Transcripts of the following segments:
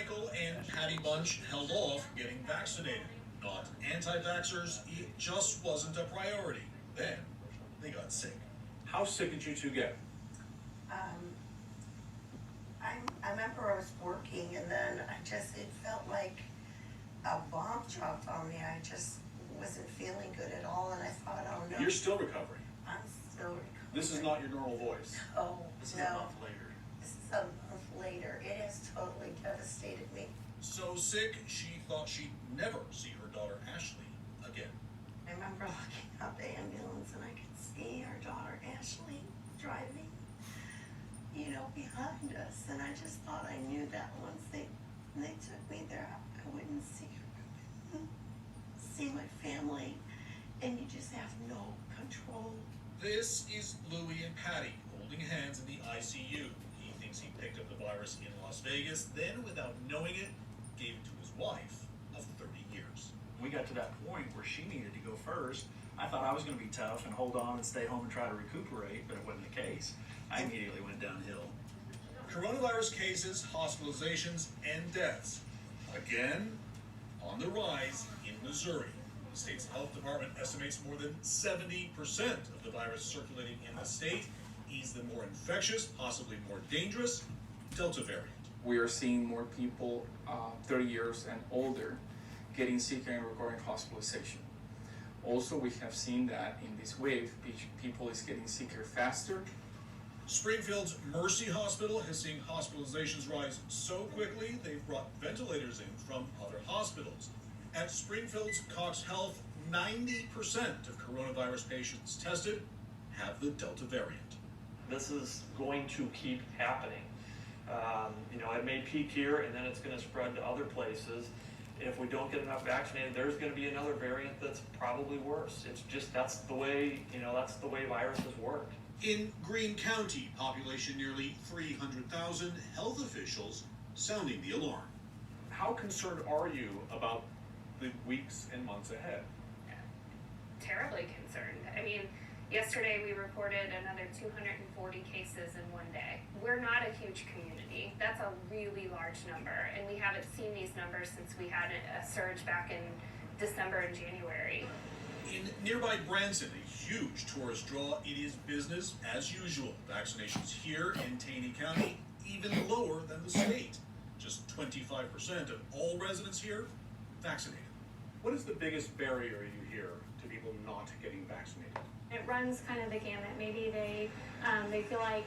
Michael and Patty Bunch held off getting vaccinated. Not anti-vaxxers, it just wasn't a priority. Then they got sick. How sick did you two get? Um, I remember I was working and then it felt like a bomb dropped on me. I just wasn't feeling good at all and I thought, oh no. You're still recovering. I'm still recovering. This is not your normal voice. Oh, This is no. a month later. This is a month later. It has totally devastated me. So sick, she thought she'd never see her daughter Ashley again. I remember looking up the ambulance and I could see our daughter Ashley driving, behind us. And I just thought I knew that once they took me there, I wouldn't see her, see my family, and you just have no control. This is Louie and Patty holding hands in the ICU. He thinks he picked up the virus in Las Vegas, then without knowing it, gave it to his wife of 30 years. We got to that point where she needed to go first. I thought I was going to be tough and hold on and stay home and try to recuperate, but it wasn't the case. I immediately went downhill. Coronavirus cases, hospitalizations, and deaths, again, on the rise in Missouri. The state's health department estimates more than 70% of the virus circulating in the state is the more infectious, possibly more dangerous, Delta variant. We are seeing more people 30 years and older getting sicker and requiring hospitalization. Also, we have seen that in this wave, people is getting sicker faster. Springfield's Mercy Hospital has seen hospitalizations rise so quickly they've brought ventilators in from other hospitals. At Springfield's Cox Health, 90% of coronavirus patients tested have the Delta variant. This is going to keep happening. It may peak here and then it's going to spread to other places. If we don't get enough vaccinated, there's going to be another variant that's probably worse. It's just, that's the way viruses work. In Greene County, population nearly 300,000, health officials sounding the alarm. How concerned are you about the weeks and months ahead? Terribly concerned. I mean, yesterday we reported another 240 cases in one day. We're not a huge community. That's a really large number, and we haven't seen these numbers since we had a surge back in December and January. In nearby Branson, a huge tourist draw, it is business as usual. Vaccinations here in Taney County even lower than the state. Just 25% of all residents here vaccinated. What is the biggest barrier you hear to people not getting vaccinated? It runs kind of the gamut. Maybe they feel like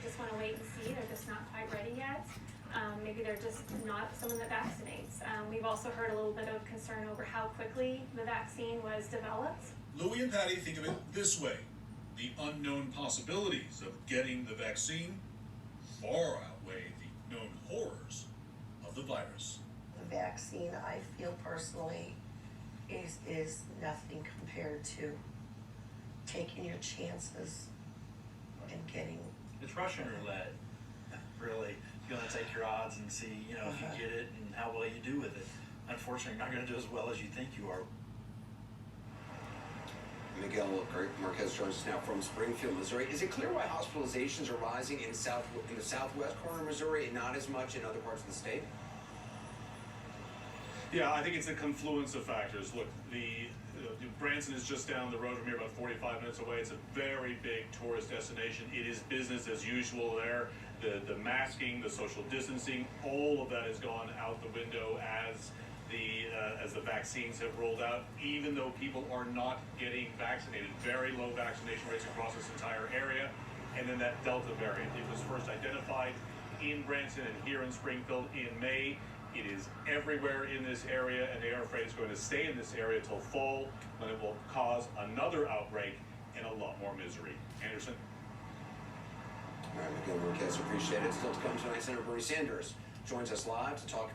just want to wait and see. They're just not quite ready yet. Maybe they're just not someone that vaccinates. We've also heard a little bit of concern over how quickly the vaccine was developed. Louie and Patty think of it this way. The unknown possibilities of getting the vaccine far outweigh the known horrors of the virus. The vaccine, I feel personally, is nothing compared to taking your chances and getting. It's Russian roulette, really. You're going to take your odds and see, if you get it and how well you do with it. Unfortunately, you're not going to do as well as you think you are. Miguel Marquez joins us now from Springfield, Missouri. Is it clear why hospitalizations are rising in the southwest corner of Missouri and not as much in other parts of the state? Yeah, I think it's a confluence of factors. Look, Branson is just down the road from here, about 45 minutes away. It's a very big tourist destination. It is business as usual there. The masking, the social distancing, all of that has gone out the window as the vaccines have rolled out, even though people are not getting vaccinated. Very low vaccination rates across this entire area. And then that Delta variant. It was first identified in Branson and here in Springfield in May. It is everywhere in this area, and they are afraid it's going to stay in this area till fall, when it will cause another outbreak and a lot more misery. Anderson? All right, Miguel Marquez, appreciate it. Still to come tonight, Senator Bernie Sanders joins us live to talk